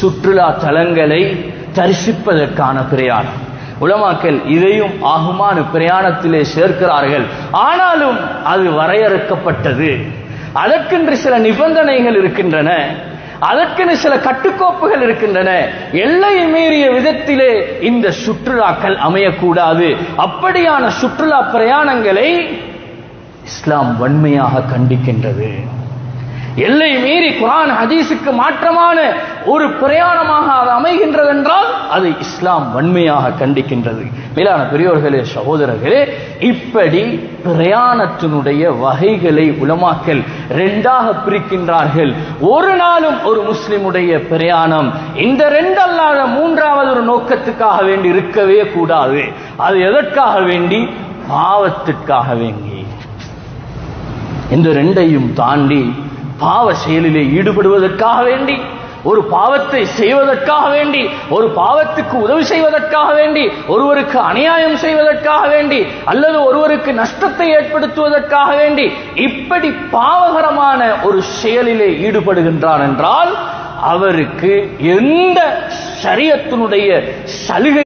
சுற்றுலா தலங்களை தரிசிப்பதற்கான பிரயாணம். உலமாக்கள் இதையும் ஆகுமான பிரயாணத்திலே சேர்க்கிறார்கள். ஆனாலும் அது வரையறுக்கப்பட்டது. அதற்கென்று சில நிபந்தனைகள் இருக்கின்றன, அதற்கென்று சில கட்டுக்கோப்புகள் இருக்கின்றன. எல்லை மீறிய விதத்திலே இந்த சுற்றுலாக்கள் அமையக்கூடாது. அப்படியான சுற்றுலா பிரயாணங்களை இஸ்லாம் வன்மையாக கண்டிக்கின்றது. எல்லை மீறி குர்ஆன் ஹதீஸுக்கு மாற்றமான ஒரு பிரயாணமாக அது அமைகின்றது என்றால் அது இஸ்லாம் வன்மையாக கண்டிக்கின்றது. மேலான பெரியோர்களே, சகோதரர்களே, இப்படி பிரயாணத்தினுடைய வகைகளை உலமாக்கள் இரண்டாக பிரிக்கின்றார்கள். ஒரு நாளும் ஒரு முஸ்லிமுடைய பிரயாணம் இந்த ரெண்டல்லாத மூன்றாவது ஒரு நோக்கத்துக்காக வேண்டி இருக்கவே கூடாது. அது எதற்காக வேண்டி? பாவத்திற்காக வேண்டி. இந்த ரெண்டையும் தாண்டி பாவ செயலிலே ஈடுபடுவதற்காக வேண்டி, ஒரு பாவத்தை செய்வதற்காக வேண்டி, ஒரு பாவத்துக்கு உதவி செய்வதற்காக வேண்டி, ஒருவருக்கு அநியாயம் செய்வதற்காக வேண்டி, அல்லது ஒருவருக்கு நஷ்டத்தை ஏற்படுத்துவதற்காக வேண்டி இப்படி பாவகரமான ஒரு செயலிலே ஈடுபடுகின்றார் என்றால் அவருக்கு எந்த ஷரியத்தினுடைய சலுகை